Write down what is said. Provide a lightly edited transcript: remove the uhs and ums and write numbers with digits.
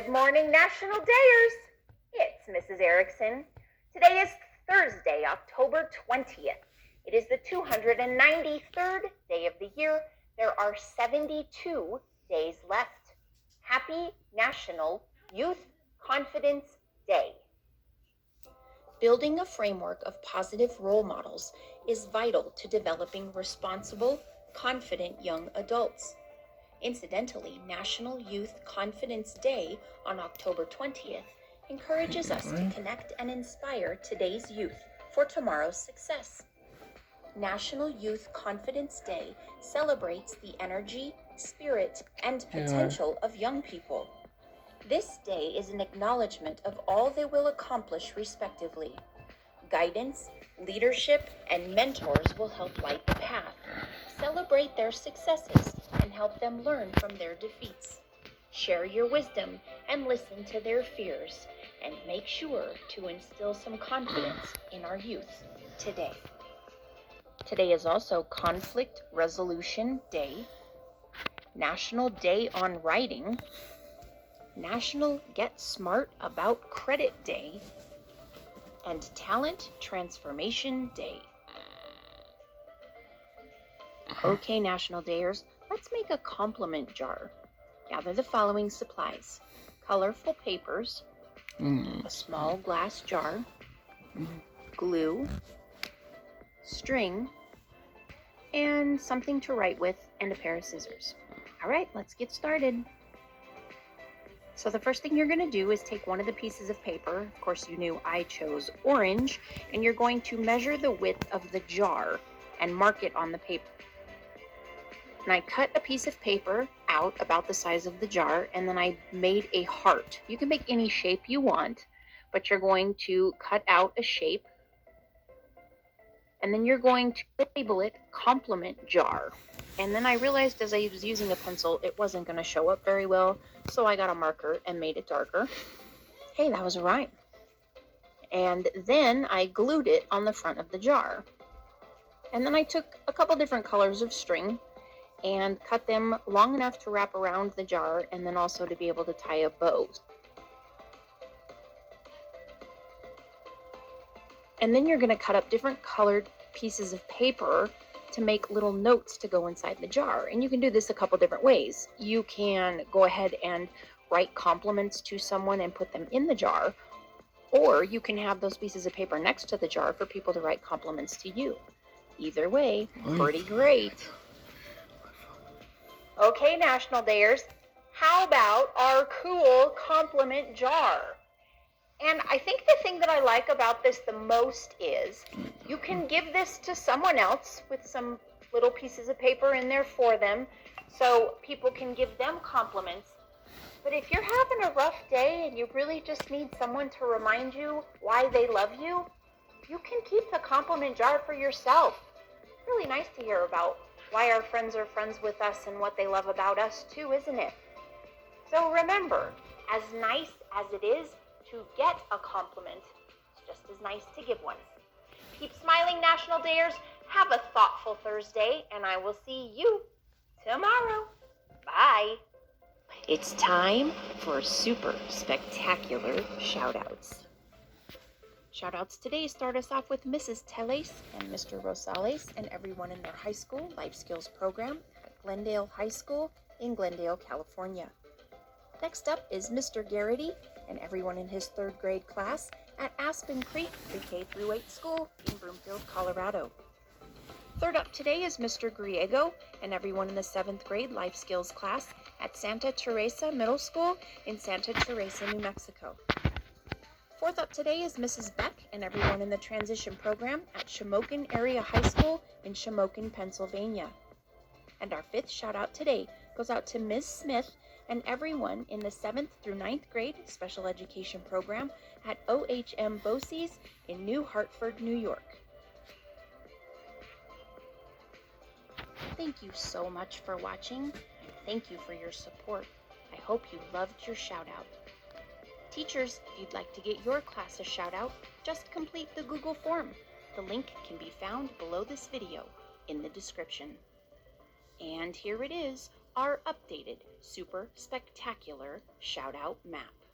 Good morning, National Dayers. It's Mrs. Erickson. Today is Thursday, October 20th. It is the 293rd day of the year. There are 72 days left. Happy National Youth Confidence Day. Building a framework of positive role models is vital to developing responsible, confident young adults. Incidentally, National Youth Confidence Day on October 20th encourages us to connect and inspire today's youth for tomorrow's success. National Youth Confidence Day celebrates the energy, spirit, and potential of young people. This day is an acknowledgement of all they will accomplish respectively. Guidance, leadership, and mentors will help light the path. Celebrate their successes and help them learn from their defeats. Share your wisdom and listen to their fears, and make sure to instill some confidence in our youth today. Today is also Conflict Resolution Day, National Day on Writing, National Get Smart About Credit Day, and Talent Transformation Day. Okay, National Dayers, let's make a compliment jar. Gather the following supplies: colorful papers, a small glass jar, glue, string, and something to write with, and a pair of scissors. All right, let's get started. So the first thing you're going to do is take one of the pieces of paper. Of course, you knew I chose orange, and you're going to measure the width of the jar and mark it on the paper. And I cut a piece of paper out about the size of the jar, and then I made a heart. You can make any shape you want, but you're going to cut out a shape, and then you're going to label it compliment jar. And then I realized as I was using a pencil, it wasn't going to show up very well, so I got a marker and made it darker. Hey, that was a rhyme. And then I glued it on the front of the jar. And then I took a couple different colors of string and cut them long enough to wrap around the jar, and then also to be able to tie a bow. And then you're going to cut up different colored pieces of paper to make little notes to go inside the jar. And you can do this a couple different ways. You can go ahead and write compliments to someone and put them in the jar, or you can have those pieces of paper next to the jar for people to write compliments to you. Either way, pretty great. Okay, National Dayers, how about our cool compliment jar? And I think the thing that I like about this the most is you can give this to someone else with some little pieces of paper in there for them, so people can give them compliments. But if you're having a rough day and you really just need someone to remind you why they love you, you can keep the compliment jar for yourself. Really nice to hear about why our friends are friends with us and what they love about us too, isn't it? So remember, as nice as it is to get a compliment, it's just as nice to give one. Keep smiling, National Dayers. Have a thoughtful Thursday, and I will see you tomorrow. Bye. It's time for super spectacular shout-outs. Shout-outs today start us off with Mrs. Teles and Mr. Rosales and everyone in their high school life skills program at Glendale High School in Glendale, California. Next up is Mr. Garrity and everyone in his third grade class at Aspen Creek Pre-K through 8 School in Broomfield, Colorado. Third up today is Mr. Griego and everyone in the 7th grade life skills class at Santa Teresa Middle School in Santa Teresa, New Mexico. Fourth up today is Mrs. Beck and everyone in the transition program at Shamokin Area High School in Shamokin, Pennsylvania. And our fifth shout out today goes out to Ms. Smith and everyone in the 7th through 9th grade special education program at OHM BOCES in New Hartford, New York. Thank you so much for watching. Thank you for your support. I hope you loved your shout out. Teachers, if you'd like to get your class a shout out, just complete the Google form. The link can be found below this video in the description. And here it is, our updated super spectacular shout out map.